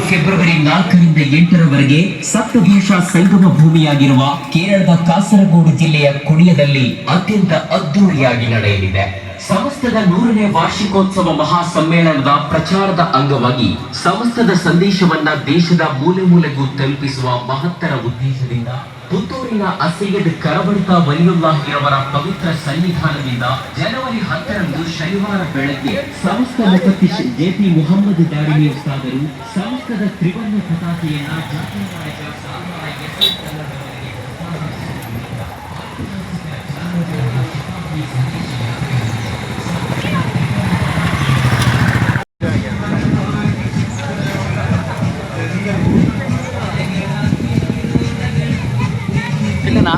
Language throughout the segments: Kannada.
ಫೆಬ್ರವರಿ 4ರಿಂದ 8ರವರೆಗೆ ಸಪ್ತಭಾಷಾ ಸಂಗಮ ಭೂಮಿಯಾಗಿರುವ ಕೇರಳದ ಕಾಸರಗೋಡು ಜಿಲ್ಲೆಯ ಕುಣಿಯದಲ್ಲಿ ಅತ್ಯಂತ ಅದ್ದೂರಿಯಾಗಿ ನಡೆಯಲಿದೆ. ಸಮಸ್ತದ 100ನೇ ವಾರ್ಷಿಕೋತ್ಸವ ಮಹಾ ಸಮ್ಮೇಳನದ ಪ್ರಚಾರದ ಅಂಗವಾಗಿ ಸಮಸ್ತದ ಸಂದೇಶವನ್ನ ದೇಶದ ಮೂಲೆ ಮೂಲೆಗೂ ತಲುಪಿಸುವ ಮಹತ್ತರ ಉದ್ದೇಶದಿಂದ ಪುತ್ತೂರಿನ ಅಸೈಯದ್ ಕರಬಡ್ಕ ವಲಿಯುಲ್ಲಾಹಿರವರ ಪವಿತ್ರ ಸನ್ನಿಧಾನದಿಂದ ಜನವರಿ 10ರಂದು ಶನಿವಾರ ಬೆಳಗ್ಗೆ ಸಮಸ್ತ ಮುಫತ್ತಿಶ್ ಜೆಪಿ ಮುಹಮ್ಮದ್ ದಾರಿಮಿ ಉಸ್ತಾದರು ಸಮಸ್ತದ ತ್ರಿವರ್ಣ ಪತಾಕೆಯನ್ನ ಜಾತಿ ನಾಯಕ ಸಾಮಾನ್ಯ இல்லைண்ணா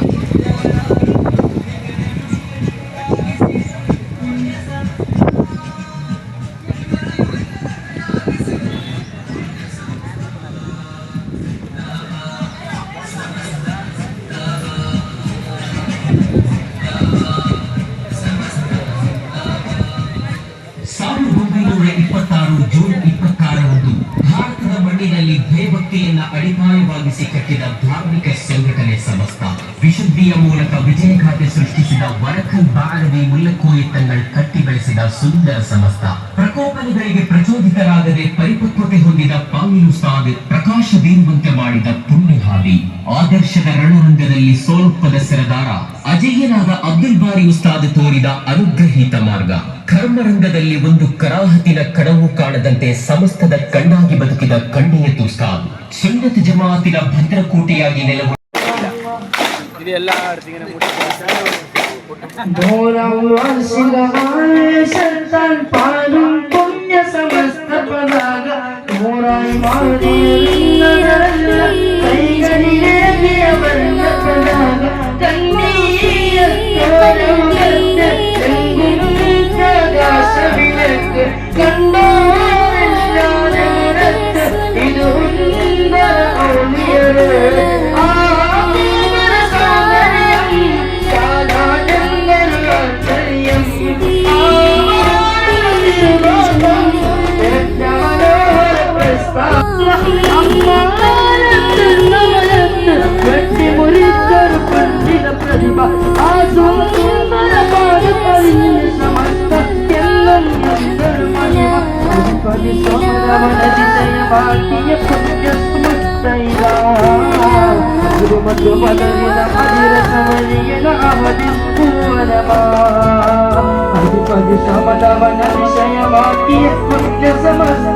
ಜೂನ್ 26ರಂದು ಭಾರತದ ಮಣ್ಣಿನಲ್ಲಿ ಭಯಭಕ್ತಿಯನ್ನ ಅಡಿಪಾಯವಾಗಿಸಿ ಕಟ್ಟಿದ ಧಾರ್ಮಿಕ ಸಂಘಟನೆ ಸಮಸ್ತ ವಿಶುದ್ಧಿಯ ಮೂಲಕ ವಿಜಯಗಾಥೆ ಸೃಷ್ಟಿಸಿದ ವರಕಲ್ ಬಾಳವಿ ಮುಲ್ಲಕೋಯಿ ತಂಗಳ್ ಕಟ್ಟಿ ಬೆಳೆಸಿದ ಸುಂದರ ಸಮಸ್ತ ಪ್ರಕೋಪನೆಗಳಿಗೆ ಪ್ರಚೋದಿತರಾಗದೆ ಪರಿಪಕ್ವತೆ ಹೊಂದಿದ ಪಾಂಗಿ ಉಸ್ತಾದ್ ಪ್ರಕಾಶ ಬೀರುವಂತೆ ಮಾಡಿದ ಪುಣ್ಯ ಹಾದಿ ಆದರ್ಶದ ರಣರಂಗದಲ್ಲಿ ಸೋಲೊಪ್ಪದ ಸರದಾರ ಅಜಯ್ಯನಾದ ಅಬ್ದುಲ್ ಬಾರಿ ಉಸ್ತಾದ್ ತೋರಿದ ಅನುಗ್ರಹೀತ ಮಾರ್ಗ ಕರ್ಮರಂಗದಲ್ಲಿ ಒಂದು ಕರಾಹತಿನ ಕಡವು ಕಾಣದಂತೆ ಸಮಸ್ತದ ಕಣ್ಣಾಗಿ ಬದುಕಿದ ಕಣ್ಣೀಯತ್ ಉಸ್ತಾದ್ ಸುನ್ನತ್ ಜಮಾಅತಿನ ಭದ್ರಕೋಟೆಯಾಗಿ ನೆಲೆಗೊಂಡ ಸಮಸ್ತ